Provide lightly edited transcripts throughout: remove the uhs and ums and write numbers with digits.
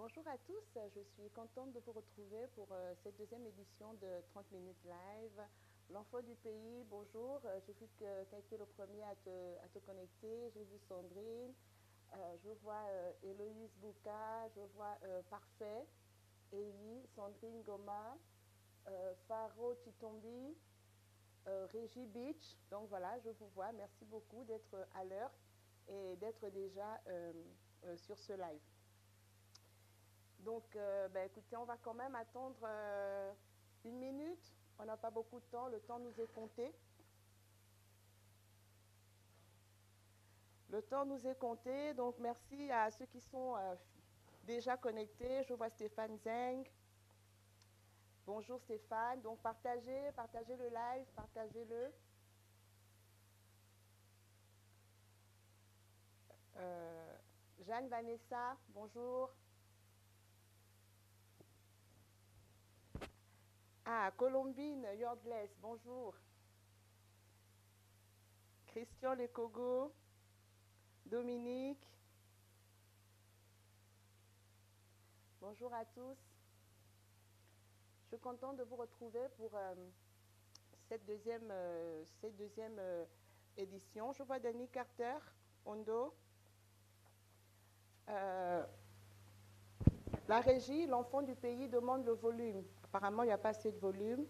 Bonjour à tous, je suis contente de vous retrouver pour cette deuxième édition de 30 minutes live. L'enfant du pays, bonjour. J'ai vu que tu as été le premier à te connecter. J'ai vu Sandrine, je vois Héloïse Bouka, je vois Parfait, Eyi, Sandrine Goma, Faro Chitombi, Régie Beach. Donc voilà, je vous vois. Merci beaucoup d'être à l'heure et d'être déjà sur ce live. Donc, écoutez, on va quand même attendre 1 minute. On n'a pas beaucoup de temps. Le temps nous est compté. Le temps nous est compté. Donc, merci à ceux qui sont déjà connectés. Je vois Stéphane Zeng. Bonjour Stéphane. Donc, partagez le live, partagez-le. Jeanne Vanessa, bonjour. Ah, Colombine Yordles, bonjour. Christian Lecogo, Dominique, bonjour à tous. Je suis contente de vous retrouver pour cette deuxième édition. Je vois Danny Carter, Ondo. La régie, l'enfant du pays demande le volume. Apparemment, il n'y a pas assez de volume.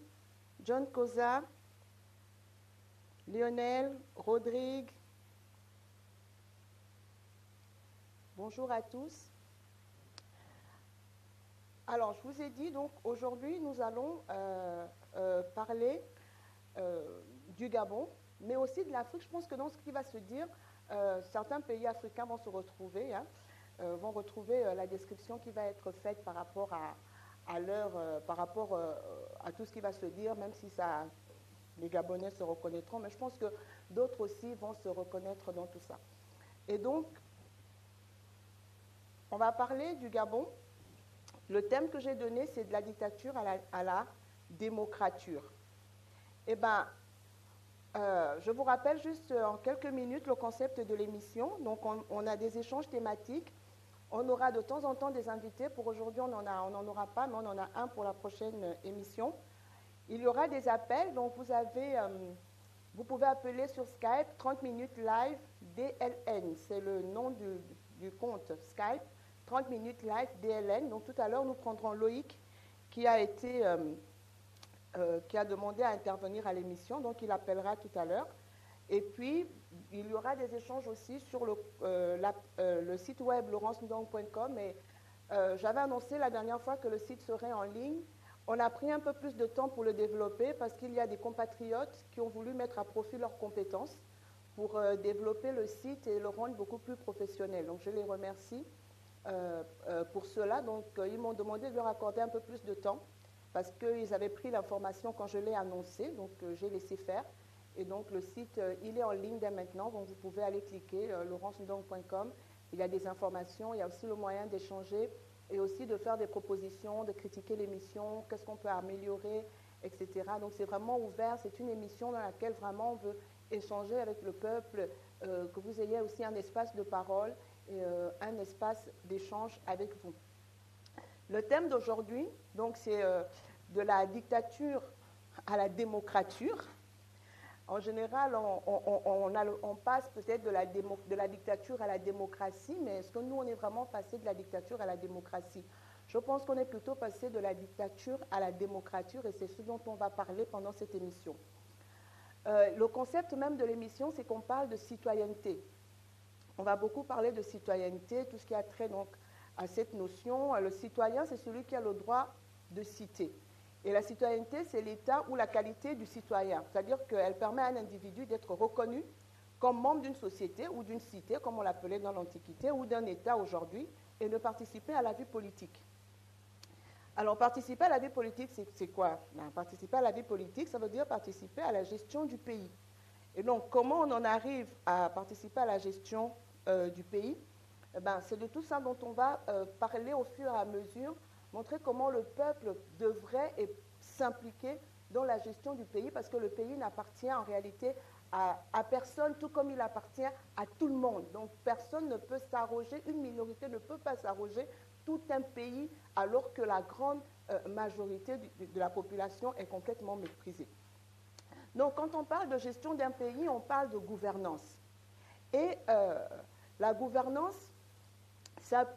John Cosa, Lionel, Rodrigue. Bonjour à tous. Alors, je vous ai dit, donc, aujourd'hui, nous allons parler du Gabon, mais aussi de l'Afrique. Je pense que dans ce qui va se dire, certains pays africains vont se retrouver, vont retrouver la description qui va être faite par rapport à leur, par rapport à tout ce qui va se dire, même si ça, les Gabonais se reconnaîtront, mais je pense que d'autres aussi vont se reconnaître dans tout ça. Et donc, on va parler du Gabon. Le thème que j'ai donné, c'est de la dictature à la démocrature. Eh bien, je vous rappelle juste en quelques minutes le concept de l'émission. Donc, on a des échanges thématiques. On aura de temps en temps des invités. Pour aujourd'hui, on n'en aura pas, mais on en a un pour la prochaine émission. Il y aura des appels. Donc, vous pouvez appeler sur Skype 30 minutes live DLN. C'est le nom du compte Skype. 30 minutes live DLN. Donc, tout à l'heure, nous prendrons Loïc qui a demandé à intervenir à l'émission, donc il appellera tout à l'heure. Et puis, il y aura des échanges aussi sur le site web laurencemdong.com. Et j'avais annoncé la dernière fois que le site serait en ligne. On a pris un peu plus de temps pour le développer parce qu'il y a des compatriotes qui ont voulu mettre à profit leurs compétences pour développer le site et le rendre beaucoup plus professionnel. Donc, je les remercie pour cela. Donc, ils m'ont demandé de leur accorder un peu plus de temps parce qu'ils avaient pris l'information quand je l'ai annoncé, donc j'ai laissé faire. Et donc le site, il est en ligne dès maintenant, donc vous pouvez aller cliquer, laurencemdong.com. Il y a des informations, il y a aussi le moyen d'échanger et aussi de faire des propositions, de critiquer l'émission, qu'est-ce qu'on peut améliorer, etc. Donc c'est vraiment ouvert, c'est une émission dans laquelle vraiment on veut échanger avec le peuple, que vous ayez aussi un espace de parole et un espace d'échange avec vous. Le thème d'aujourd'hui, donc, c'est de la dictature à la démocrature. En général, on passe peut-être de la dictature à la démocratie, mais est-ce que nous, on est vraiment passé de la dictature à la démocratie? Je pense qu'on est plutôt passé de la dictature à la démocrature et c'est ce dont on va parler pendant cette émission. Le concept même de l'émission, c'est qu'on parle de citoyenneté. On va beaucoup parler de citoyenneté, tout ce qui a trait donc à cette notion. Le citoyen, c'est celui qui a le droit de citer. Et la citoyenneté, c'est l'état ou la qualité du citoyen. C'est-à-dire qu'elle permet à un individu d'être reconnu comme membre d'une société ou d'une cité, comme on l'appelait dans l'Antiquité, ou d'un État aujourd'hui, et de participer à la vie politique. Alors, participer à la vie politique, c'est quoi? Participer à la vie politique, ça veut dire participer à la gestion du pays. Et donc, comment on en arrive à participer à la gestion du pays? C'est de tout ça dont on va parler au fur et à mesure, montrer comment le peuple devrait s'impliquer dans la gestion du pays, parce que le pays n'appartient en réalité à personne, tout comme il appartient à tout le monde. Donc, personne ne peut s'arroger, une minorité ne peut pas s'arroger tout un pays alors que la grande majorité de la population est complètement méprisée. Donc, quand on parle de gestion d'un pays, on parle de gouvernance. Et la gouvernance,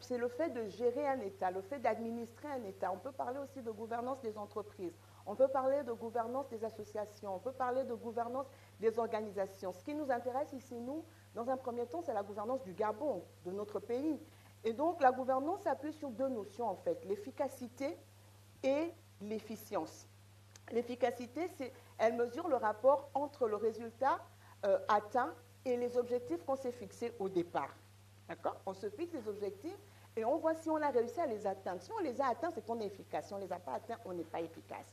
c'est le fait de gérer un État, le fait d'administrer un État. On peut parler aussi de gouvernance des entreprises, on peut parler de gouvernance des associations, on peut parler de gouvernance des organisations. Ce qui nous intéresse ici, nous, dans un premier temps, c'est la gouvernance du Gabon, de notre pays. Et donc, la gouvernance s'appuie sur deux notions, en fait, l'efficacité et l'efficience. L'efficacité, elle mesure le rapport entre le résultat atteint et les objectifs qu'on s'est fixés au départ. D'accord? On se fixe des objectifs et on voit si on a réussi à les atteindre. Si on les a atteints, c'est qu'on est efficace. Si on ne les a pas atteints, on n'est pas efficace.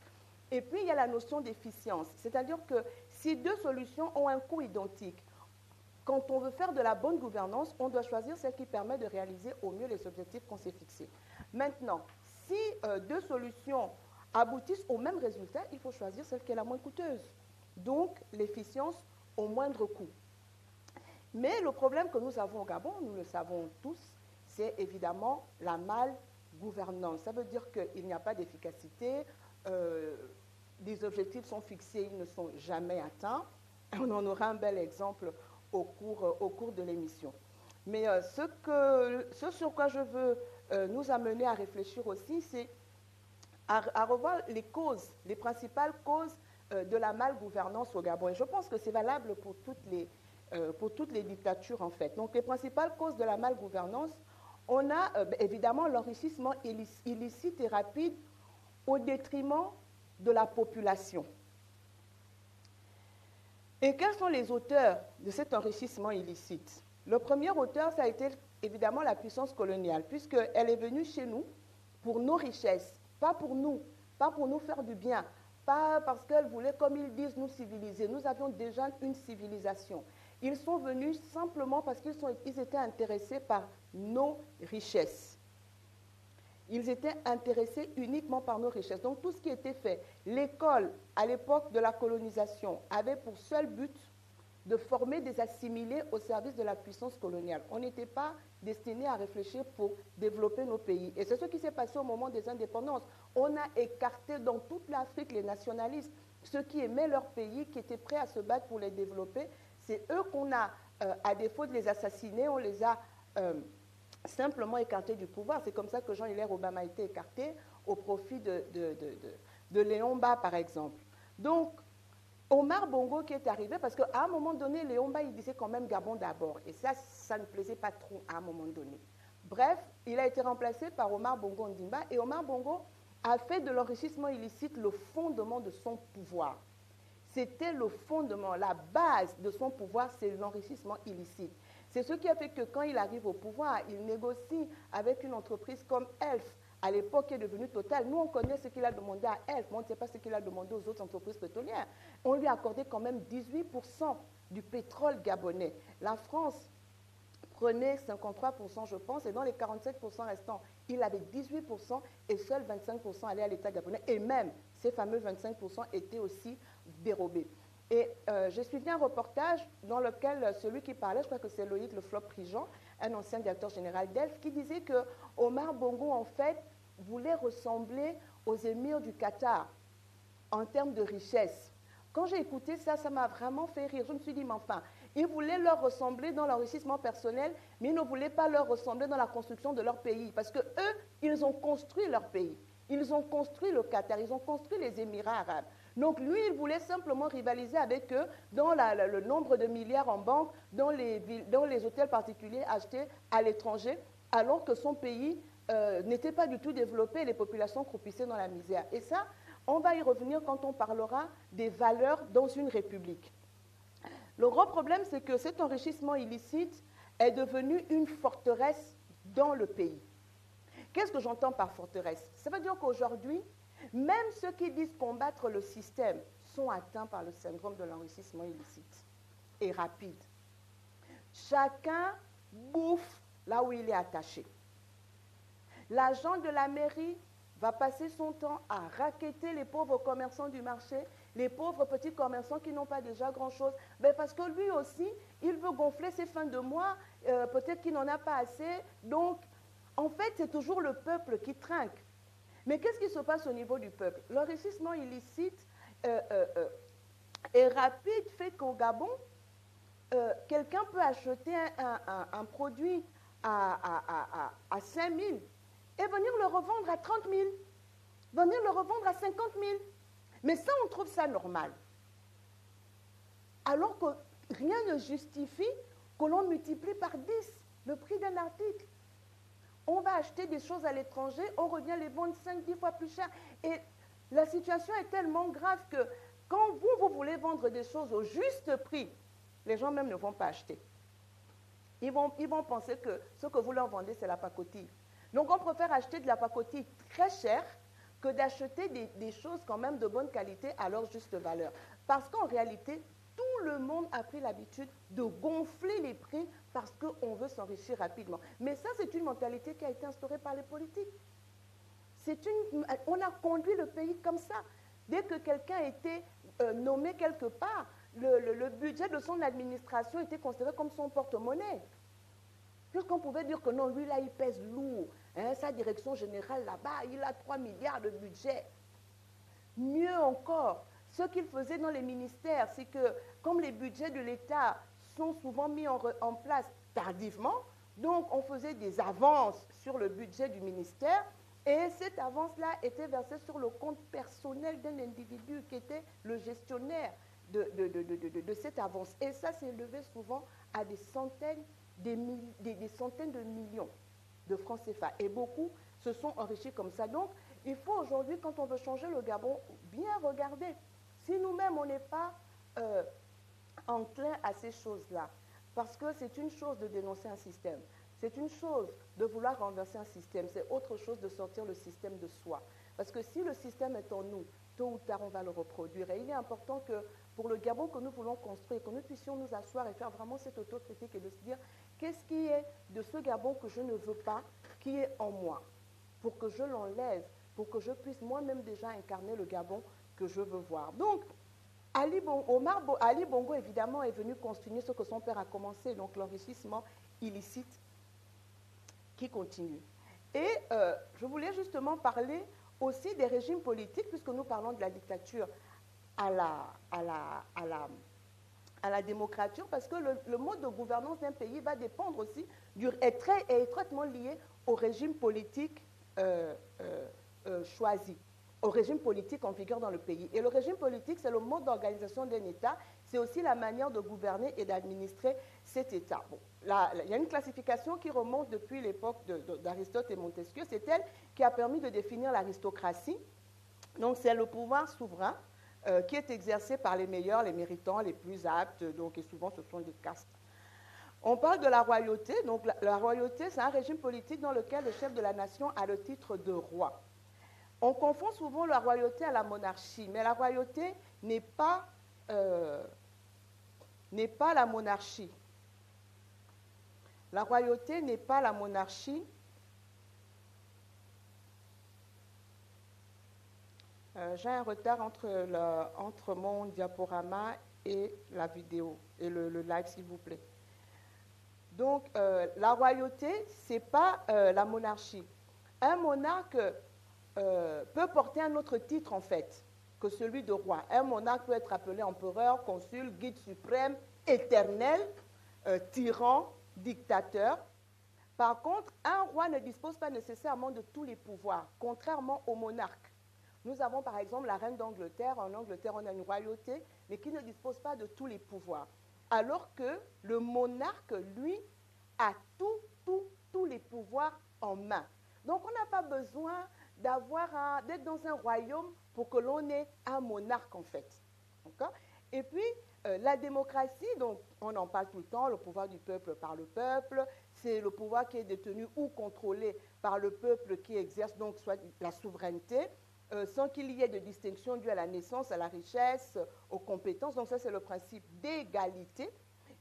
Et puis, il y a la notion d'efficience. C'est-à-dire que si deux solutions ont un coût identique, quand on veut faire de la bonne gouvernance, on doit choisir celle qui permet de réaliser au mieux les objectifs qu'on s'est fixés. Maintenant, si deux solutions aboutissent au même résultat, il faut choisir celle qui est la moins coûteuse. Donc, l'efficience au moindre coût. Mais le problème que nous avons au Gabon, nous le savons tous, c'est évidemment la mal-gouvernance. Ça veut dire qu'il n'y a pas d'efficacité, les objectifs sont fixés, ils ne sont jamais atteints. On en aura un bel exemple au cours de l'émission. Mais ce sur quoi je veux nous amener à réfléchir aussi, c'est à revoir les causes, les principales causes de la mal-gouvernance au Gabon. Et je pense que c'est valable pour toutes les dictatures, en fait. Donc, les principales causes de la mal-gouvernance, on a évidemment l'enrichissement illicite et rapide au détriment de la population. Et quels sont les auteurs de cet enrichissement illicite? Le premier auteur, ça a été évidemment la puissance coloniale, puisqu'elle est venue chez nous pour nos richesses, pas pour nous faire du bien, pas parce qu'elle voulait, comme ils disent, nous civiliser. Nous avions déjà une civilisation. Ils sont venus simplement parce qu'ils étaient intéressés par nos richesses. Ils étaient intéressés uniquement par nos richesses. Donc tout ce qui était fait, l'école, à l'époque de la colonisation, avait pour seul but de former des assimilés au service de la puissance coloniale. On n'était pas destiné à réfléchir pour développer nos pays. Et c'est ce qui s'est passé au moment des indépendances. On a écarté dans toute l'Afrique les nationalistes, ceux qui aimaient leur pays, qui étaient prêts à se battre pour les développer. C'est eux qu'on a, à défaut de les assassiner, on les a simplement écartés du pouvoir. C'est comme ça que Jean-Hilaire Obama a été écarté au profit de Léon Mba, par exemple. Donc, Omar Bongo qui est arrivé, parce qu'à un moment donné, Léon Mba, il disait quand même Gabon d'abord. Et ça ne plaisait pas trop à un moment donné. Bref, il a été remplacé par Omar Bongo Ondimba. Et Omar Bongo a fait de l'enrichissement illicite le fondement de son pouvoir. C'était le fondement, la base de son pouvoir, c'est l'enrichissement illicite. C'est ce qui a fait que quand il arrive au pouvoir, il négocie avec une entreprise comme Elf. À l'époque, qui est devenue Total. Nous, on connaît ce qu'il a demandé à Elf, mais on ne sait pas ce qu'il a demandé aux autres entreprises pétrolières. On lui a accordé quand même 18% du pétrole gabonais. La France prenait 53%, je pense, et dans les 47% restants, il avait 18% et seuls 25% allaient à l'État gabonais. Et même, ces fameux 25% étaient aussi dérobés. Et j'ai suivi un reportage dans lequel celui qui parlait, je crois que c'est Loïc Le Flop-Prigent, un ancien directeur général d'Elf, qui disait que Omar Bongo, en fait, voulait ressembler aux émirs du Qatar en termes de richesse. Quand j'ai écouté ça, ça m'a vraiment fait rire. Je me suis dit, mais enfin, ils voulaient leur ressembler dans l'enrichissement personnel, mais ils ne voulaient pas leur ressembler dans la construction de leur pays. Parce que eux, ils ont construit leur pays. Ils ont construit le Qatar, ils ont construit les Émirats arabes. Donc lui, il voulait simplement rivaliser avec eux dans le nombre de milliards en banque, dans les hôtels particuliers achetés à l'étranger, alors que son pays n'était pas du tout développé et les populations croupissaient dans la misère. Et ça, on va y revenir quand on parlera des valeurs dans une république. Le gros problème, c'est que cet enrichissement illicite est devenu une forteresse dans le pays. Qu'est-ce que j'entends par forteresse? Ça veut dire qu'aujourd'hui, même ceux qui disent combattre le système sont atteints par le syndrome de l'enrichissement illicite et rapide. Chacun bouffe là où il est attaché. L'agent de la mairie va passer son temps à racketter les pauvres commerçants du marché, les pauvres petits commerçants qui n'ont pas déjà grand-chose, parce que lui aussi, il veut gonfler ses fins de mois, peut-être qu'il n'en a pas assez, donc En fait, c'est toujours le peuple qui trinque. Mais qu'est-ce qui se passe au niveau du peuple? L'enrichissement illicite est rapide, fait qu'au Gabon, quelqu'un peut acheter un produit à 5 000 et venir le revendre à 30 000, venir le revendre à 50 000. Mais ça, on trouve ça normal. Alors que rien ne justifie que l'on multiplie par 10 le prix d'un article. On va acheter des choses à l'étranger, on revient les vendre 5-10 fois plus cher. Et la situation est tellement grave que quand vous voulez vendre des choses au juste prix, les gens même ne vont pas acheter. Ils vont penser que ce que vous leur vendez, c'est la pacotille. Donc on préfère acheter de la pacotille très chère que d'acheter des choses quand même de bonne qualité à leur juste valeur. Parce qu'en réalité, tout le monde a pris l'habitude de gonfler les prix parce qu'on veut s'enrichir rapidement. Mais ça, c'est une mentalité qui a été instaurée par les politiques. On a conduit le pays comme ça. Dès que quelqu'un était nommé quelque part, le budget de son administration était considéré comme son porte-monnaie. Puisqu'on pouvait dire que non, lui là, il pèse lourd. Hein, sa direction générale là-bas, il a 3 milliards de budget. Mieux encore, ce qu'il faisait dans les ministères, c'est que comme les budgets de l'État sont souvent mis en place tardivement, donc on faisait des avances sur le budget du ministère et cette avance-là était versée sur le compte personnel d'un individu qui était le gestionnaire de cette avance. Et ça s'est élevé souvent à des centaines de millions de francs CFA. Et beaucoup se sont enrichis comme ça. Donc, il faut aujourd'hui, quand on veut changer le Gabon, bien regarder si nous-mêmes, on n'est pas enclin à ces choses-là. Parce que c'est une chose de dénoncer un système. C'est une chose de vouloir renverser un système. C'est autre chose de sortir le système de soi. Parce que si le système est en nous, tôt ou tard, on va le reproduire. Et il est important que pour le Gabon que nous voulons construire, que nous puissions nous asseoir et faire vraiment cette autocritique et de se dire qu'est-ce qui est de ce Gabon que je ne veux pas, qui est en moi, pour que je l'enlève, pour que je puisse moi-même déjà incarner le Gabon que je veux voir. Donc, Ali Bongo, évidemment, est venu continuer ce que son père a commencé, donc l'enrichissement illicite qui continue. Et je voulais justement parler aussi des régimes politiques, puisque nous parlons de la dictature à la démocrature, parce que le mode de gouvernance d'un pays va dépendre aussi, est étroitement lié au régime politique choisi, au régime politique en vigueur dans le pays. Et le régime politique, c'est le mode d'organisation d'un État, c'est aussi la manière de gouverner et d'administrer cet État. Bon, là, il y a une classification qui remonte depuis l'époque d'Aristote et Montesquieu, c'est elle qui a permis de définir l'aristocratie. Donc c'est le pouvoir souverain qui est exercé par les meilleurs, les méritants, les plus aptes, donc, et souvent ce sont des castes. On parle de la royauté, donc la royauté c'est un régime politique dans lequel le chef de la nation a le titre de roi. On confond souvent la royauté à la monarchie, mais la royauté n'est pas la monarchie. La royauté n'est pas la monarchie. J'ai un retard entre mon diaporama et la vidéo, et le live, s'il vous plaît. Donc, la royauté, ce n'est pas la monarchie. Un monarque peut porter un autre titre, en fait, que celui de roi. Un monarque peut être appelé empereur, consul, guide suprême, éternel, tyran, dictateur. Par contre, un roi ne dispose pas nécessairement de tous les pouvoirs, contrairement au monarque. Nous avons par exemple la reine d'Angleterre. En Angleterre, on a une royauté, mais qui ne dispose pas de tous les pouvoirs. Alors que le monarque, lui, a tous les pouvoirs en main. Donc, on n'a pas besoin d'être dans un royaume pour que l'on ait un monarque, en fait. Et puis, la démocratie, donc, on en parle tout le temps, le pouvoir du peuple par le peuple, c'est le pouvoir qui est détenu ou contrôlé par le peuple qui exerce donc soit la souveraineté, sans qu'il y ait de distinction due à la naissance, à la richesse, aux compétences. Donc ça, c'est le principe d'égalité.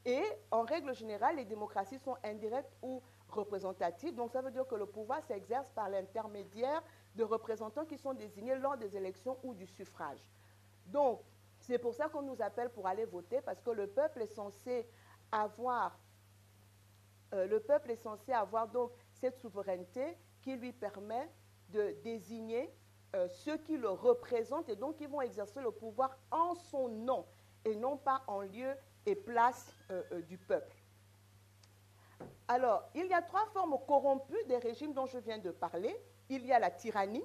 Et en règle générale, les démocraties sont indirectes ou représentatives. Donc ça veut dire que le pouvoir s'exerce par l'intermédiaire de représentants qui sont désignés lors des élections ou du suffrage. Donc, c'est pour ça qu'on nous appelle pour aller voter, parce que le peuple est censé avoir donc cette souveraineté qui lui permet de désigner ceux qui le représentent et donc qui vont exercer le pouvoir en son nom et non pas en lieu et place du peuple. Alors, il y a 3 formes corrompues des régimes dont je viens de parler. Il y a la tyrannie.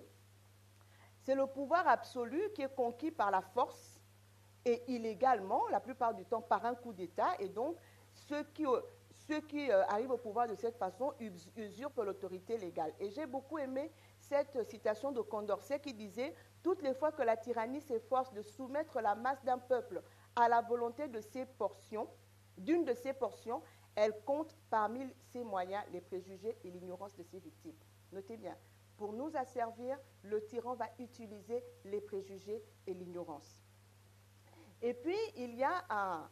C'est le pouvoir absolu qui est conquis par la force et illégalement, la plupart du temps par un coup d'État. Et donc, ceux qui arrivent au pouvoir de cette façon usurpent l'autorité légale. Et j'ai beaucoup aimé cette citation de Condorcet qui disait « Toutes les fois que la tyrannie s'efforce de soumettre la masse d'un peuple à la volonté de ses portions, d'une de ses portions, elle compte parmi ses moyens les préjugés et l'ignorance de ses victimes. » Notez bien, pour nous asservir, le tyran va utiliser les préjugés et l'ignorance. Et puis, il y a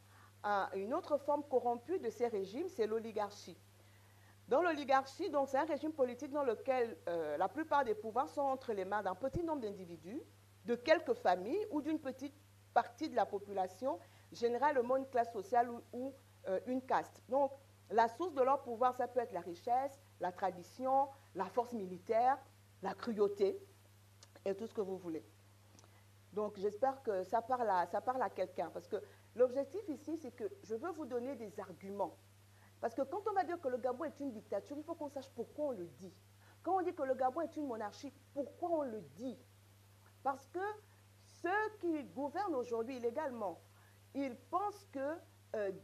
une autre forme corrompue de ces régimes, c'est l'oligarchie. Dans l'oligarchie, donc, c'est un régime politique dans lequel la plupart des pouvoirs sont entre les mains d'un petit nombre d'individus, de quelques familles ou d'une petite partie de la population, généralement une classe sociale ou une caste. Donc, la source de leur pouvoir, ça peut être la richesse, la tradition, la force militaire, la cruauté et tout ce que vous voulez. Donc, j'espère que ça parle à quelqu'un. Parce que l'objectif ici, c'est que je veux vous donner des arguments. Parce que quand on va dire que le Gabon est une dictature, il faut qu'on sache pourquoi on le dit. Quand on dit que le Gabon est une monarchie, pourquoi on le dit? Parce que ceux qui gouvernent aujourd'hui illégalement, ils pensent que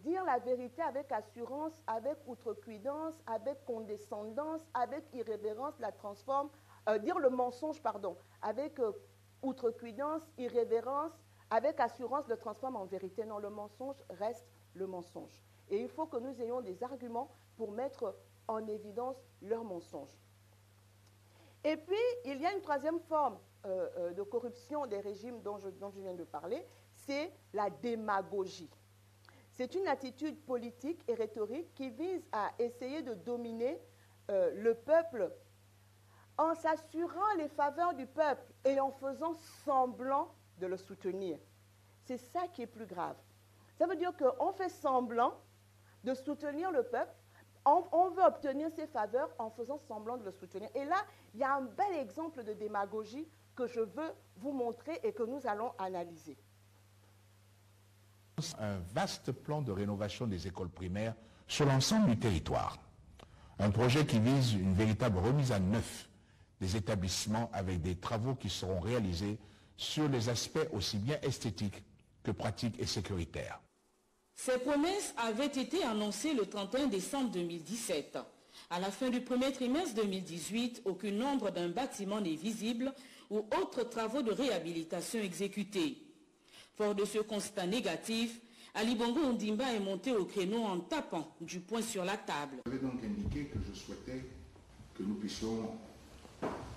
dire la vérité avec assurance, avec outrecuidance, avec condescendance, avec irrévérence, la transforme, dire le mensonge, pardon, avec outrecuidance, irrévérence, avec assurance, le transforme en vérité. Non, le mensonge reste le mensonge. Et il faut que nous ayons des arguments pour mettre en évidence leurs mensonges. Et puis, il y a une troisième forme de corruption des régimes dont je viens de parler, c'est la démagogie. C'est une attitude politique et rhétorique qui vise à essayer de dominer le peuple en s'assurant les faveurs du peuple et en faisant semblant de le soutenir. C'est ça qui est plus grave. Ça veut dire qu'on fait semblant de soutenir le peuple, on veut obtenir ses faveurs en faisant semblant de le soutenir. Et là, il y a un bel exemple de démagogie que je veux vous montrer et que nous allons analyser. Un vaste plan de rénovation des écoles primaires sur l'ensemble du territoire. Un projet qui vise une véritable remise à neuf des établissements avec des travaux qui seront réalisés sur les aspects aussi bien esthétiques que pratiques et sécuritaires. Ces promesses avaient été annoncées le 31 décembre 2017. À la fin du premier trimestre 2018, aucun nombre d'un bâtiment n'est visible ou autres travaux de réhabilitation exécutés. Fort de ce constat négatif, Ali Bongo Ondimba est monté au créneau en tapant du poing sur la table. J'avais donc indiqué que je souhaitais que nous puissions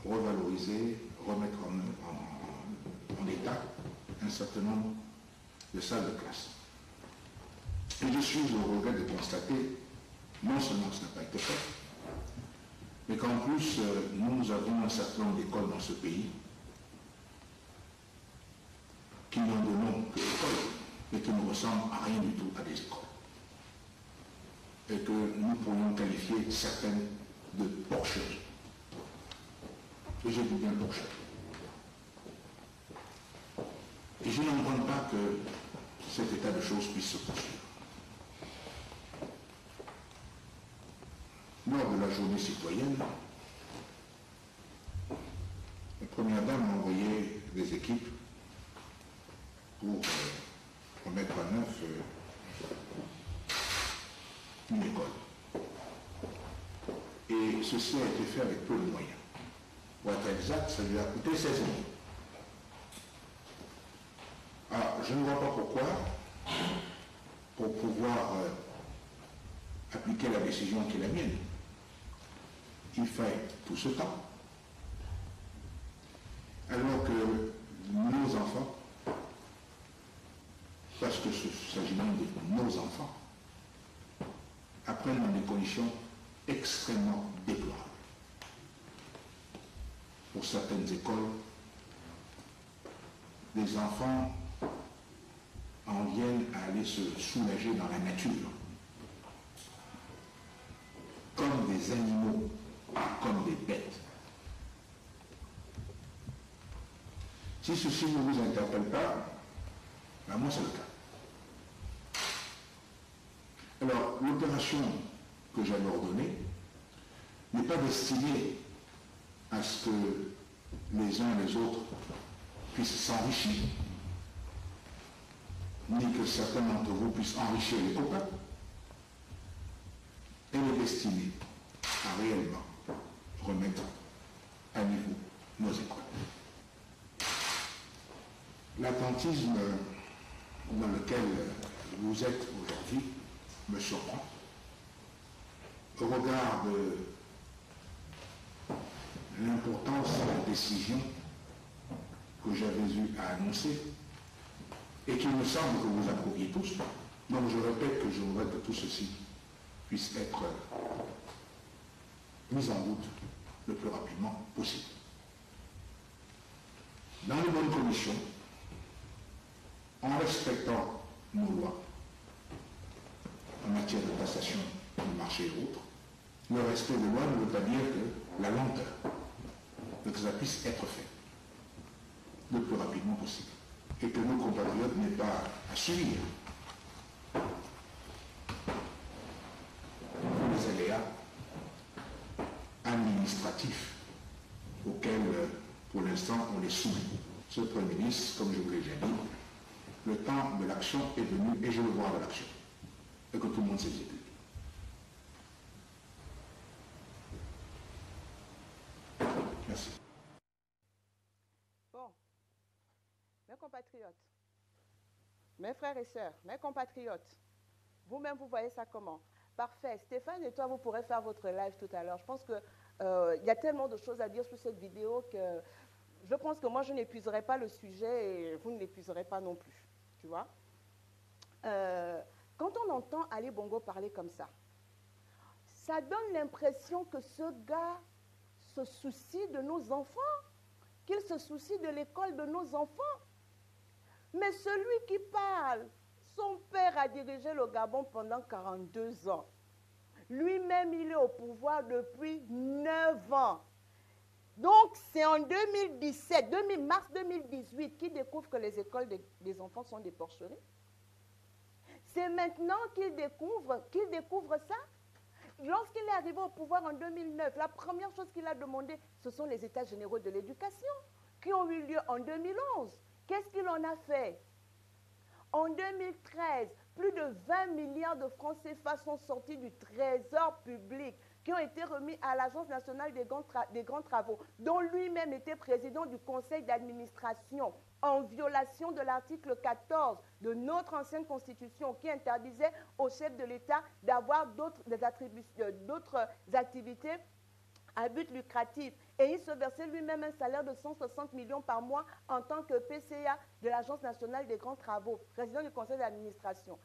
revaloriser, remettre en état un certain nombre de salles de classe. Et je suis au regret de constater, non seulement que ça n'a pas été fait, mais qu'en plus, nous avons un certain nombre d'écoles dans ce pays qui n'ont de nom que école, mais qui ne ressemblent à rien du tout à des écoles. Et que nous pourrions qualifier certaines de porcheuses. Et je dis bien porcheuses. Et je n'entends pas que cet état de choses puisse se poursuivre. Lors de la journée citoyenne, la première dame a envoyé des équipes pour remettre à neuf une école. Et ceci a été fait avec peu de moyens. Pour être exact, ça lui a coûté 16 000. Alors, je ne vois pas pourquoi, pour pouvoir appliquer la décision qui est la mienne, il fait tout ce temps. Alors que nos enfants, parce que il s'agit même de nos enfants, apprennent dans des conditions extrêmement déplorables. Pour certaines écoles, les enfants en viennent à aller se soulager dans la nature, comme des animaux comme des bêtes. Si ceci ne vous interpelle pas, ben moi c'est le cas. Alors, l'opération que j'avais ordonnée n'est pas destinée à ce que les uns et les autres puissent s'enrichir, ni que certains d'entre vous puissent enrichir les copains. Elle est destinée à réellement remettre à niveau nos écoles. L'attentisme dans lequel vous êtes aujourd'hui me surprend. Au regard de l'importance de la décision que j'avais eu à annoncer et qu'il me semble que vous approuviez tous, donc je répète que je voudrais que tout ceci puisse être mis en route le plus rapidement possible. Dans les bonnes conditions, en respectant nos lois en matière de taxation du marché et autres, le respect des lois ne veut pas dire que la lenteur, que ça puisse être fait le plus rapidement possible et que nos compatriotes n'aient pas à subir les aléas administratifs auxquels, pour l'instant, on les soumet. Ce Premier ministre, comme je vous l'ai déjà dit, le temps de l'action est venu et je veux voir de l'action et que tout le monde s'exécute. Merci. Bon, mes compatriotes, mes frères et sœurs, mes compatriotes, vous-même, vous voyez ça comment? Parfait. Stéphane et toi, vous pourrez faire votre live tout à l'heure. Je pense qu'il y a tellement de choses à dire sur cette vidéo que je pense que moi, je n'épuiserai pas le sujet et vous ne l'épuiserez pas non plus. Tu vois? Quand on entend Ali Bongo parler comme ça donne l'impression que ce gars se soucie de nos enfants, qu'il se soucie de l'école de nos enfants. Mais celui qui parle, son père a dirigé le Gabon pendant 42 ans. Lui-même, il est au pouvoir depuis 9 ans. Donc, c'est en 2017, mars 2018, qu'il découvre que les écoles des enfants sont des porcheries. C'est maintenant qu'il découvre ça. Lorsqu'il est arrivé au pouvoir en 2009, la première chose qu'il a demandé, ce sont les États généraux de l'éducation qui ont eu lieu en 2011. Qu'est-ce qu'il en a fait? En 2013, plus de 20 milliards de francs CFA sont sortis du trésor public qui ont été remis à l'Agence nationale des grands travaux, dont lui-même était président du conseil d'administration, en violation de l'article 14 de notre ancienne constitution qui interdisait au chef de l'État d'avoir d'autres activités à but lucratif. Et il se versait lui-même un salaire de 160 millions par mois en tant que PCA de l'Agence nationale des grands travaux, président du conseil d'administration.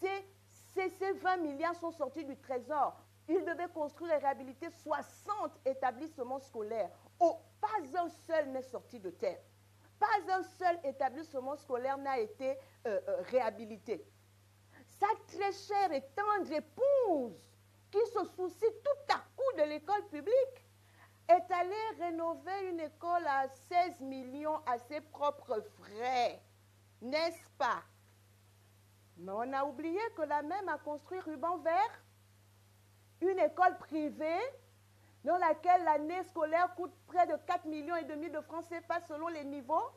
Ces 20 milliards sont sortis du trésor. Il devait construire et réhabiliter 60 établissements scolaires. Oh, pas un seul n'est sorti de terre. Pas un seul établissement scolaire n'a été réhabilité. Sa très chère et tendre épouse, qui se soucie tout à coup de l'école publique, est allée rénover une école à 16 millions à ses propres frais. N'est-ce pas? Mais on a oublié que la même a construit Ruban Vert, une école privée dans laquelle l'année scolaire coûte près de 4,5 millions de francs CFA selon les niveaux,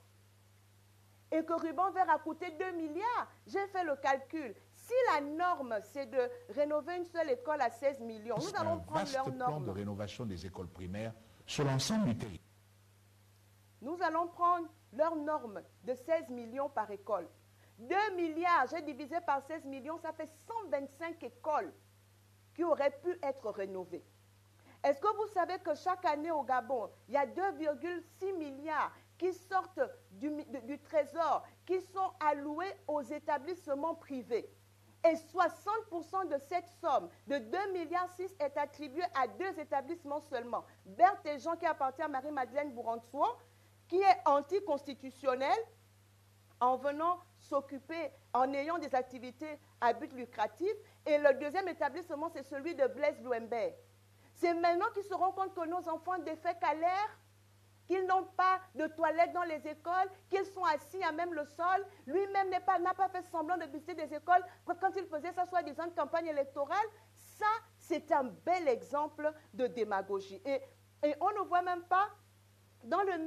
et que Ruban Vert a coûté 2 milliards. J'ai fait le calcul. Si la norme, c'est de rénover une seule école à 16 millions, nous allons prendre leur norme. Un vaste plan de rénovation des écoles primaires sur l'ensemble du territoire. Nous allons prendre leur norme de 16 millions par école. 2 milliards, j'ai divisé par 16 millions, ça fait 125 écoles qui auraient pu être rénovées. Est-ce que vous savez que chaque année au Gabon, il y a 2,6 milliards qui sortent du trésor, qui sont alloués aux établissements privés? Et 60% de cette somme de 2,6 milliards est attribuée à 2 établissements seulement. Berthe et Jean, qui appartient à Marie-Madeleine Bourantouan, qui est anticonstitutionnel, en venant s'occuper, en ayant des activités à but lucratif. Et le deuxième établissement, c'est celui de Blaise Louembert. C'est maintenant qu'ils se rendent compte que nos enfants défèquent à l'air, qu'ils n'ont pas de toilettes dans les écoles, qu'ils sont assis à même le sol. Lui-même n'a pas fait semblant de visiter des écoles quand il faisait ça, soi-disant, de campagne électorale. Ça, c'est un bel exemple de démagogie. Et on ne voit même pas, dans la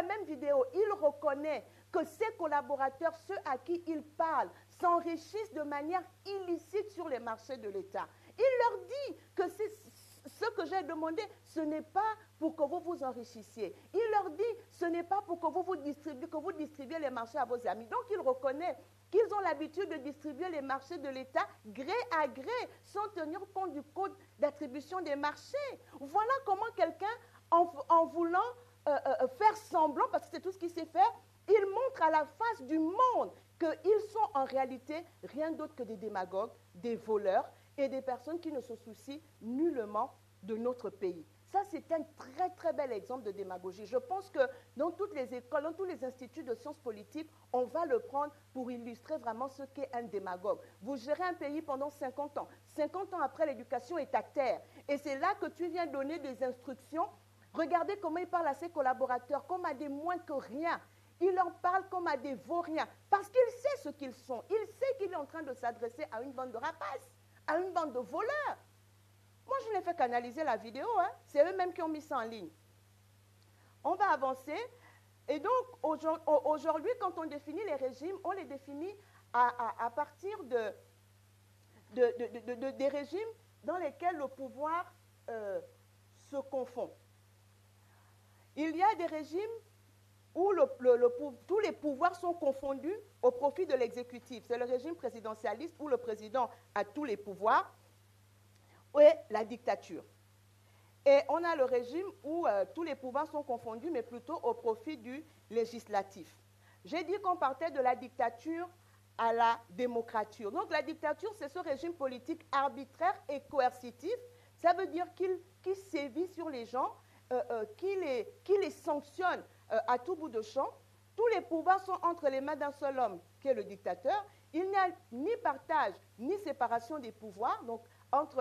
même vidéo, il reconnaît que ses collaborateurs, ceux à qui il parle, s'enrichissent de manière illicite sur les marchés de l'État. Il leur dit que ce que j'ai demandé, ce n'est pas pour que vous vous enrichissiez. Il leur dit, ce n'est pas pour que vous distribuiez les marchés à vos amis. Donc, il reconnaît qu'ils ont l'habitude de distribuer les marchés de l'État gré à gré, sans tenir compte du code d'attribution des marchés. Voilà comment quelqu'un, en voulant faire semblant, parce que c'est tout ce qu'il sait faire, il montre à la face du monde qu'ils sont en réalité rien d'autre que des démagogues, des voleurs et des personnes qui ne se soucient nullement de notre pays. Ça, c'est un très, très bel exemple de démagogie. Je pense que dans toutes les écoles, dans tous les instituts de sciences politiques, on va le prendre pour illustrer vraiment ce qu'est un démagogue. Vous gérez un pays pendant 50 ans. 50 ans après, l'éducation est à terre. Et c'est là que tu viens donner des instructions. Regardez comment il parle à ses collaborateurs, comme à des moins que rien. Il en parle comme à des vauriens, parce qu'il sait ce qu'ils sont. Il sait qu'il est en train de s'adresser à une bande de rapaces, à une bande de voleurs. Moi, je n'ai fait qu'analyser la vidéo. Hein. C'est eux-mêmes qui ont mis ça en ligne. On va avancer. Et donc, aujourd'hui, quand on définit les régimes, on les définit à partir des régimes dans lesquels le pouvoir se confond. Il y a des régimes où tous les pouvoirs sont confondus au profit de l'exécutif. C'est le régime présidentialiste où le président a tous les pouvoirs et la dictature. Et on a le régime où tous les pouvoirs sont confondus, mais plutôt au profit du législatif. J'ai dit qu'on partait de la dictature à la démocrature. Donc la dictature, c'est ce régime politique arbitraire et coercitif. Ça veut dire qu'il sévit sur les gens, qu'il les sanctionne à tout bout de champ. Tous les pouvoirs sont entre les mains d'un seul homme, qui est le dictateur. Il n'y a ni partage, ni séparation des pouvoirs. Donc,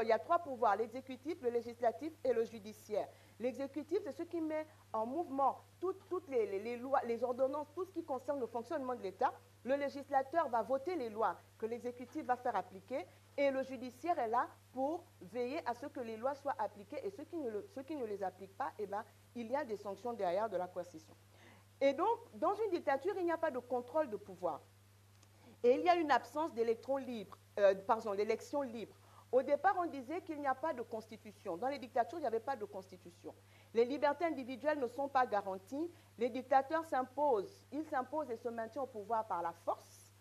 il y a trois pouvoirs, l'exécutif, le législatif et le judiciaire. L'exécutif, c'est ce qui met en mouvement toutes les lois, les ordonnances, tout ce qui concerne le fonctionnement de l'État. Le législateur va voter les lois que l'exécutif va faire appliquer et le judiciaire est là pour veiller à ce que les lois soient appliquées et ceux qui ne les appliquent pas, eh ben, il y a des sanctions derrière de la coercition. Et donc, dans une dictature, il n'y a pas de contrôle de pouvoir. Et il y a une absence d'élections libres. Au départ, on disait qu'il n'y a pas de constitution. Dans les dictatures, il n'y avait pas de constitution. Les libertés individuelles ne sont pas garanties. Les dictateurs s'imposent. Ils s'imposent et se maintiennent au pouvoir par la force,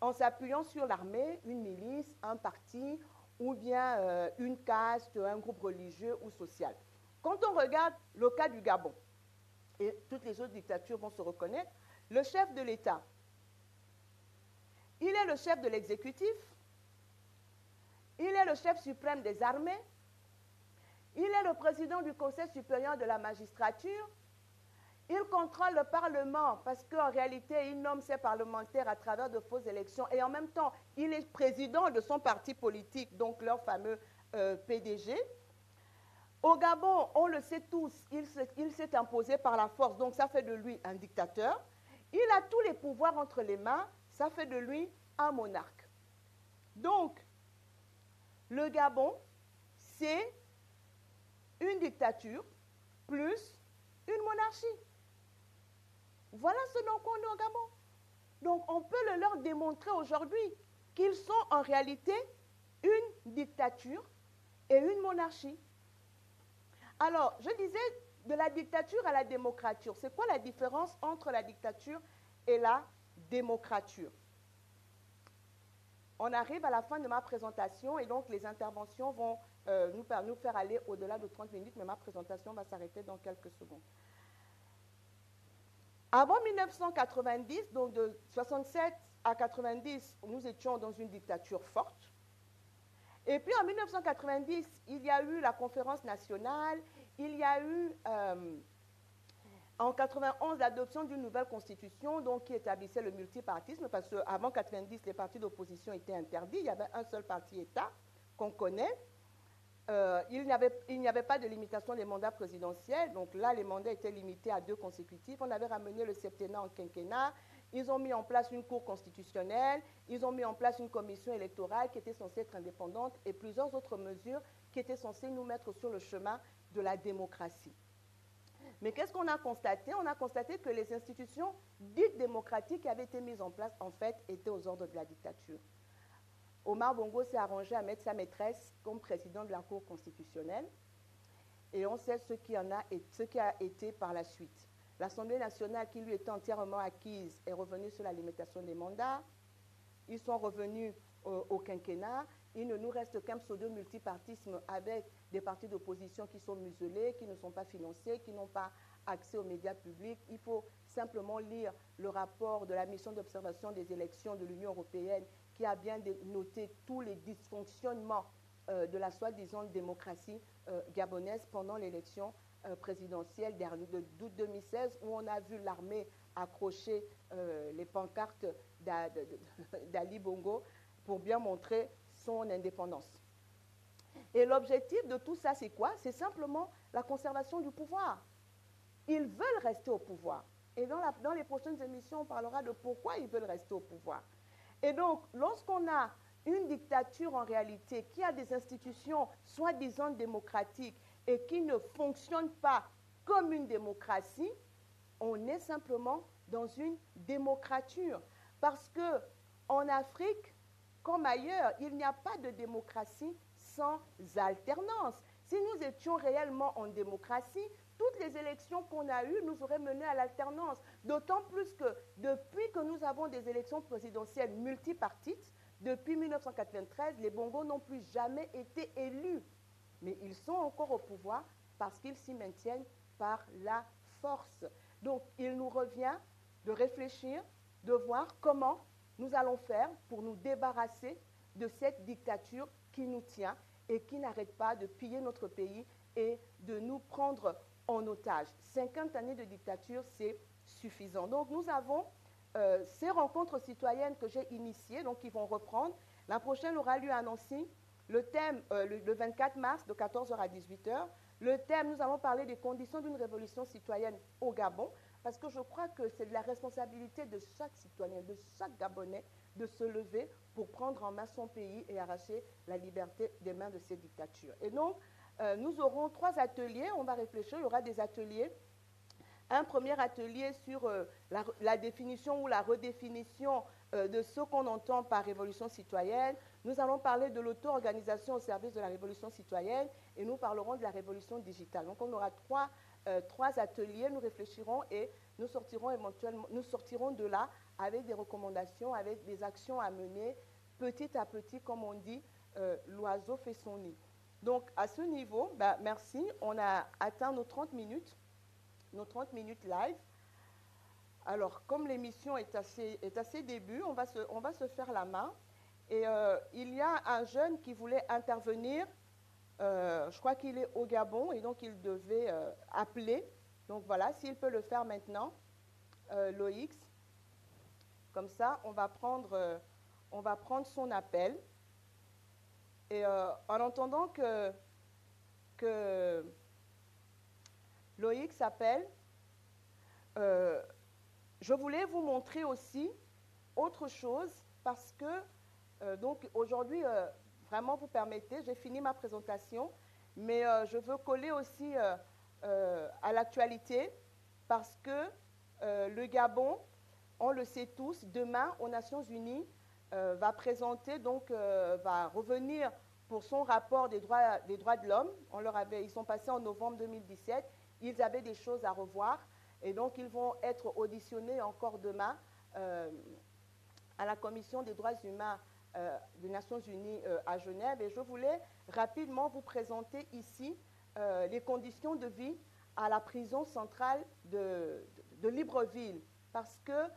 en s'appuyant sur l'armée, une milice, un parti, ou bien une caste, un groupe religieux ou social. Quand on regarde le cas du Gabon, et toutes les autres dictatures vont se reconnaître, le chef de l'État, il est le chef de l'exécutif, il est le chef suprême des armées, il est le président du Conseil supérieur de la magistrature, il contrôle le Parlement parce qu'en réalité, il nomme ses parlementaires à travers de fausses élections et en même temps, il est président de son parti politique, donc leur fameux PDG. Au Gabon, on le sait tous, il s'est imposé par la force, donc ça fait de lui un dictateur. Il a tous les pouvoirs entre les mains, ça fait de lui un monarque. Donc, le Gabon, c'est une dictature plus une monarchie. Voilà ce dont on est au Gabon. Donc, on peut le leur démontrer aujourd'hui qu'ils sont en réalité une dictature et une monarchie. Alors, je disais de la dictature à la démocrature. C'est quoi la différence entre la dictature et la démocrature? On arrive à la fin de ma présentation et donc les interventions vont nous faire aller au-delà de 30 minutes, mais ma présentation va s'arrêter dans quelques secondes. Avant 1990, donc de 67 à 90, nous étions dans une dictature forte. Et puis en 1990, il y a eu la conférence nationale, il y a eu en 91 l'adoption d'une nouvelle constitution donc, qui établissait le multipartisme, parce qu'avant 90, les partis d'opposition étaient interdits, il y avait un seul parti État qu'on connaît. il n'y avait pas de limitation des mandats présidentiels. Donc là, les mandats étaient limités à 2 consécutifs. On avait ramené le septennat en quinquennat. Ils ont mis en place une cour constitutionnelle. Ils ont mis en place une commission électorale qui était censée être indépendante et plusieurs autres mesures qui étaient censées nous mettre sur le chemin de la démocratie. Mais qu'est-ce qu'on a constaté? On a constaté que les institutions dites démocratiques qui avaient été mises en place, en fait, étaient aux ordres de la dictature. Omar Bongo s'est arrangé à mettre sa maîtresse comme président de la Cour constitutionnelle. Et on sait ce qui a été par la suite. L'Assemblée nationale, qui lui était entièrement acquise, est revenue sur la limitation des mandats. Ils sont revenus au quinquennat. Il ne nous reste qu'un pseudo-multipartisme avec des partis d'opposition qui sont muselés, qui ne sont pas financés, qui n'ont pas accès aux médias publics. Il faut simplement lire le rapport de la mission d'observation des élections de l'Union européenne qui a bien noté tous les dysfonctionnements de la soi-disant démocratie gabonaise pendant l'élection présidentielle d'août 2016, où on a vu l'armée accrocher les pancartes d'Ali Bongo pour bien montrer son indépendance. Et l'objectif de tout ça, c'est quoi? C'est simplement la conservation du pouvoir. Ils veulent rester au pouvoir. Et dans les prochaines émissions, on parlera de pourquoi ils veulent rester au pouvoir. Et donc, lorsqu'on a une dictature en réalité qui a des institutions soi-disant démocratiques et qui ne fonctionnent pas comme une démocratie, on est simplement dans une démocrature. Parce qu'en Afrique, comme ailleurs, il n'y a pas de démocratie sans alternance. Si nous étions réellement en démocratie, toutes les élections qu'on a eues nous auraient mené à l'alternance. D'autant plus que depuis que nous avons des élections présidentielles multipartites, depuis 1993, les Bongos n'ont plus jamais été élus. Mais ils sont encore au pouvoir parce qu'ils s'y maintiennent par la force. Donc, il nous revient de réfléchir, de voir comment nous allons faire pour nous débarrasser de cette dictature qui nous tient et qui n'arrête pas de piller notre pays et de nous prendre en otage. 50 années de dictature, c'est suffisant. Donc, nous avons ces rencontres citoyennes que j'ai initiées, donc qui vont reprendre. La prochaine aura lieu à Nancy. Le thème, le 24 mars, de 14h à 18h. Le thème, nous allons parler des conditions d'une révolution citoyenne au Gabon, parce que je crois que c'est de la responsabilité de chaque citoyen, de chaque Gabonais, de se lever pour prendre en main son pays et arracher la liberté des mains de ces dictatures. Et donc, nous aurons 3 ateliers, on va réfléchir, il y aura des ateliers. Un premier atelier sur la définition ou la redéfinition de ce qu'on entend par révolution citoyenne. Nous allons parler de l'auto-organisation au service de la révolution citoyenne et nous parlerons de la révolution digitale. Donc on aura 3 ateliers, nous réfléchirons et nous sortirons de là avec des recommandations, avec des actions à mener petit à petit, comme on dit, l'oiseau fait son nid. Donc à ce niveau, merci, on a atteint nos 30 minutes live. Alors, comme l'émission est à ses débuts, on va se faire la main. Et il y a un jeune qui voulait intervenir, je crois qu'il est au Gabon, et donc il devait appeler. Donc voilà, s'il peut le faire maintenant, Loïc. Comme ça, on va prendre son appel. Et en entendant que Loïc s'appelle, je voulais vous montrer aussi autre chose parce que, donc aujourd'hui, vraiment vous permettez, j'ai fini ma présentation, mais je veux coller aussi à l'actualité parce que le Gabon, on le sait tous, demain aux Nations Unies, va présenter, donc va revenir pour son rapport des droits de l'homme. Ils sont passés en novembre 2017, ils avaient des choses à revoir. Et donc, ils vont être auditionnés encore demain à la Commission des droits humains des Nations Unies à Genève. Et je voulais rapidement vous présenter ici les conditions de vie à la prison centrale de Libreville. Parce que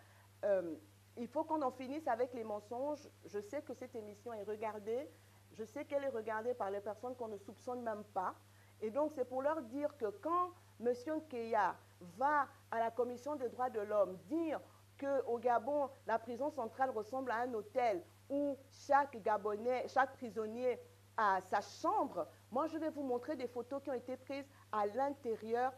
il faut qu'on en finisse avec les mensonges. Je sais que cette émission est regardée. Je sais qu'elle est regardée par les personnes qu'on ne soupçonne même pas. Et donc, c'est pour leur dire que quand M. Nkeya va à la Commission des droits de l'homme dire qu'au Gabon, la prison centrale ressemble à un hôtel où chaque Gabonais, chaque prisonnier à sa chambre. Moi, je vais vous montrer des photos qui ont été prises à l'intérieur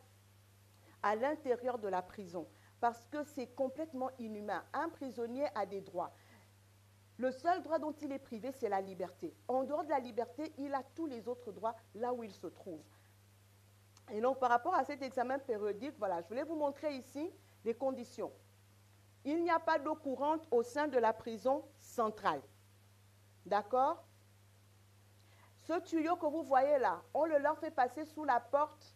de la prison, parce que c'est complètement inhumain. Un prisonnier a des droits. Le seul droit dont il est privé, c'est la liberté. En dehors de la liberté, il a tous les autres droits là où il se trouve. Et donc, par rapport à cet examen périodique, voilà, je voulais vous montrer ici les conditions. Il n'y a pas d'eau courante au sein de la prison centrale. D'accord? Ce tuyau que vous voyez là, on le leur fait passer sous la porte.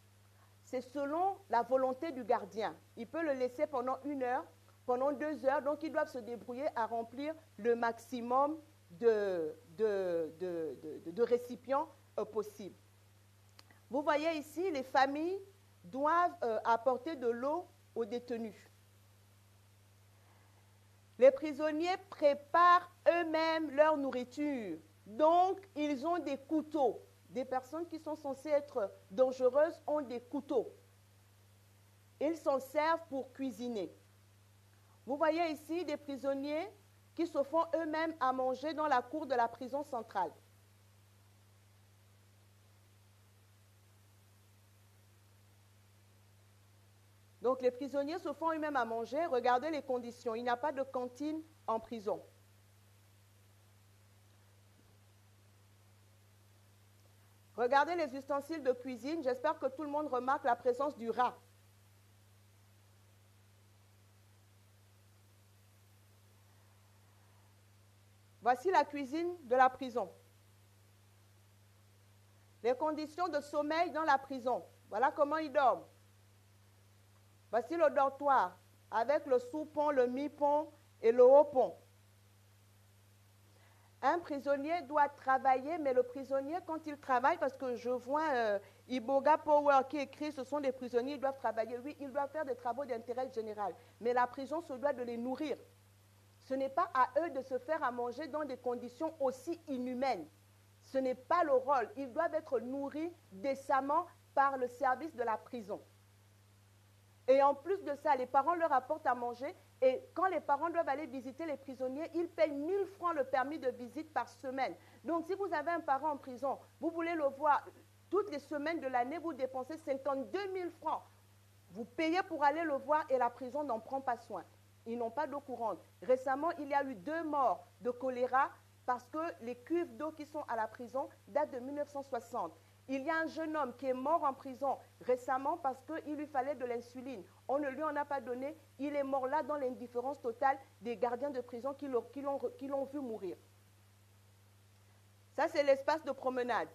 C'est selon la volonté du gardien. Il peut le laisser pendant 1 heure, pendant 2 heures, donc ils doivent se débrouiller à remplir le maximum de récipients possibles. Vous voyez ici, les familles doivent apporter de l'eau aux détenus. Les prisonniers préparent eux-mêmes leur nourriture. Donc, ils ont des couteaux. Des personnes qui sont censées être dangereuses ont des couteaux. Ils s'en servent pour cuisiner. Vous voyez ici des prisonniers qui se font eux-mêmes à manger dans la cour de la prison centrale. Donc, les prisonniers se font eux-mêmes à manger. Regardez les conditions. Il n'y a pas de cantine en prison. Regardez les ustensiles de cuisine. J'espère que tout le monde remarque la présence du rat. Voici la cuisine de la prison. Les conditions de sommeil dans la prison. Voilà comment ils dorment. Voici le dortoir avec le sous-pont, le mi-pont et le haut-pont. Un prisonnier doit travailler, mais le prisonnier, quand il travaille, parce que je vois Iboga Power qui écrit, ce sont des prisonniers, ils doivent travailler. Oui, ils doivent faire des travaux d'intérêt général, mais la prison se doit de les nourrir. Ce n'est pas à eux de se faire à manger dans des conditions aussi inhumaines. Ce n'est pas le rôle. Ils doivent être nourris décemment par le service de la prison. Et en plus de ça, les parents leur apportent à manger. Et quand les parents doivent aller visiter les prisonniers, ils payent 1 000 francs le permis de visite par semaine. Donc, si vous avez un parent en prison, vous voulez le voir toutes les semaines de l'année, vous dépensez 52 000 francs. Vous payez pour aller le voir et la prison n'en prend pas soin. Ils n'ont pas d'eau courante. Récemment, il y a eu 2 morts de choléra parce que les cuves d'eau qui sont à la prison datent de 1960. Il y a un jeune homme qui est mort en prison récemment parce qu'il lui fallait de l'insuline. On ne lui en a pas donné. Il est mort là dans l'indifférence totale des gardiens de prison qui l'ont vu mourir. Ça, c'est l'espace de promenade.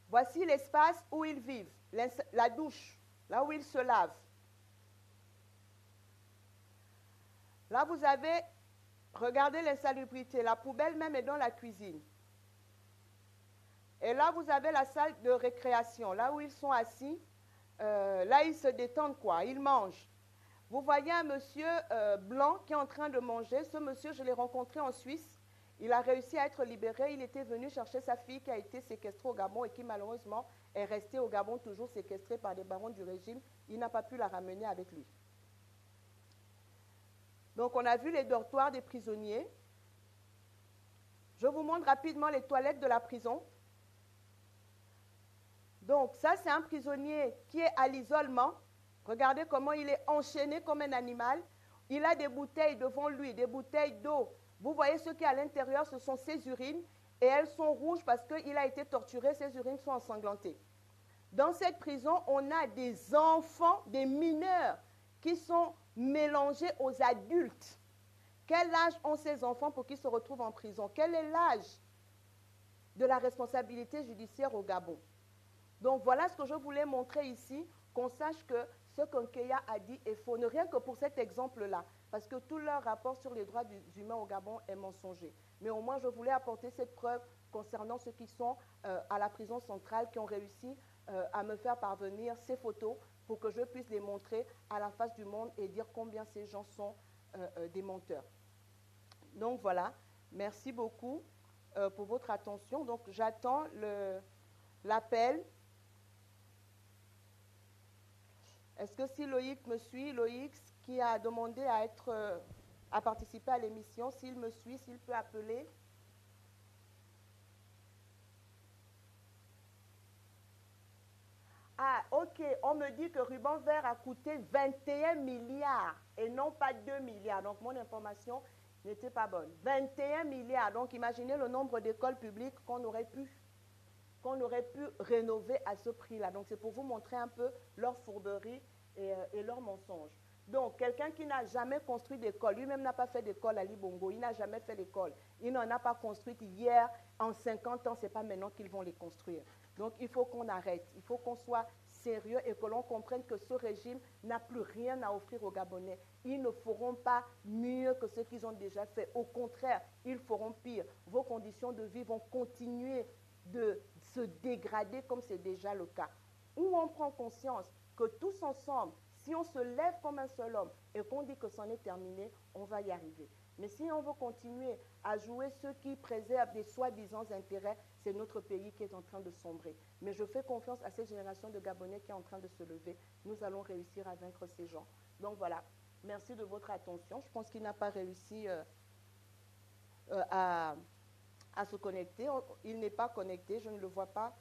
Voici l'espace où ils vivent, la douche, là où ils se lavent. Là, vous avez, regardez l'insalubrité, la poubelle même est dans la cuisine. Et là, vous avez la salle de récréation, là où ils sont assis. Là, ils se détendent, quoi. Ils mangent. Vous voyez un monsieur blanc qui est en train de manger. Ce monsieur, je l'ai rencontré en Suisse. Il a réussi à être libéré. Il était venu chercher sa fille qui a été séquestrée au Gabon et qui, malheureusement, est restée au Gabon, toujours séquestrée par des barons du régime. Il n'a pas pu la ramener avec lui. Donc, on a vu les dortoirs des prisonniers. Je vous montre rapidement les toilettes de la prison. Donc, ça, c'est un prisonnier qui est à l'isolement. Regardez comment il est enchaîné comme un animal. Il a des bouteilles devant lui, des bouteilles d'eau. Vous voyez ce qui est à l'intérieur, ce sont ses urines. Et elles sont rouges parce qu'il a été torturé, ses urines sont ensanglantées. Dans cette prison, on a des enfants, des mineurs qui sont mélangés aux adultes. Quel âge ont ces enfants pour qu'ils se retrouvent en prison? Quel est l'âge de la responsabilité judiciaire au Gabon? Donc, voilà ce que je voulais montrer ici, qu'on sache que ce qu'Nkeya a dit est faux. Ne rien que pour cet exemple-là, parce que tout leur rapport sur les droits humains au Gabon est mensonger. Mais au moins, je voulais apporter cette preuve concernant ceux qui sont à la prison centrale, qui ont réussi à me faire parvenir ces photos pour que je puisse les montrer à la face du monde et dire combien ces gens sont des menteurs. Donc, voilà. Merci beaucoup pour votre attention. Donc, j'attends l'appel. Est-ce que si Loïc me suit, Loïc qui a demandé à participer à l'émission, s'il me suit, s'il peut appeler. milliards. Ok, on me dit que Ruban Vert a coûté 21 milliards et non pas 2 milliards. Donc, mon information n'était pas bonne. 21 milliards. Donc, imaginez le nombre d'écoles publiques qu'on aurait pu rénover à ce prix-là. Donc, c'est pour vous montrer un peu leur fourberie et leur mensonge. Donc, quelqu'un qui n'a jamais construit d'école, lui-même n'a pas fait d'école à Libongo, il n'a jamais fait d'école, il n'en a pas construite hier, en 50 ans, ce n'est pas maintenant qu'ils vont les construire. Donc, il faut qu'on arrête, il faut qu'on soit sérieux et que l'on comprenne que ce régime n'a plus rien à offrir aux Gabonais. Ils ne feront pas mieux que ce qu'ils ont déjà fait. Au contraire, ils feront pire. Vos conditions de vie vont continuer de se dégrader comme c'est déjà le cas. Où on prend conscience que tous ensemble, si on se lève comme un seul homme et qu'on dit que c'en est terminé, on va y arriver. Mais si on veut continuer à jouer ceux qui préservent des soi-disant intérêts, c'est notre pays qui est en train de sombrer. Mais je fais confiance à cette génération de Gabonais qui est en train de se lever. Nous allons réussir à vaincre ces gens. Donc voilà, merci de votre attention. Je pense qu'il n'a pas réussi à se connecter. Il n'est pas connecté, je ne le vois pas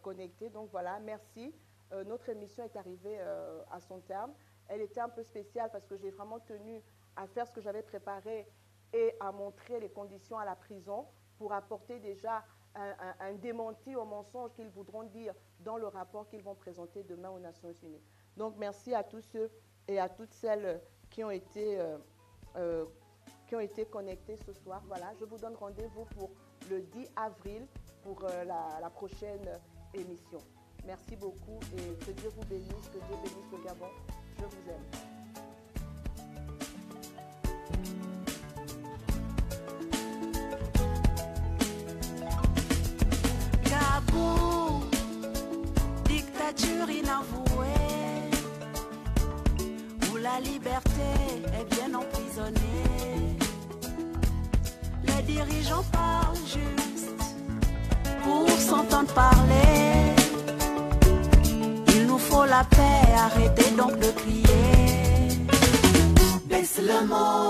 connecté. Donc voilà, merci. Notre émission est arrivée à son terme. Elle était un peu spéciale parce que j'ai vraiment tenu à faire ce que j'avais préparé et à montrer les conditions à la prison pour apporter déjà un démenti aux mensonges qu'ils voudront dire dans le rapport qu'ils vont présenter demain aux Nations Unies. Donc merci à tous ceux et à toutes celles qui ont été connectés ce soir. Voilà, je vous donne rendez-vous pour le 10 avril pour la prochaine émission. Merci beaucoup et que Dieu vous bénisse, que Dieu bénisse le Gabon. Je vous aime. Gabon, dictature inavouée, où la liberté est bien emprisonnée. Les dirigeants parlent juste pour s'entendre parler. Il nous faut la paix, arrêtez donc de crier. Baisse le mot.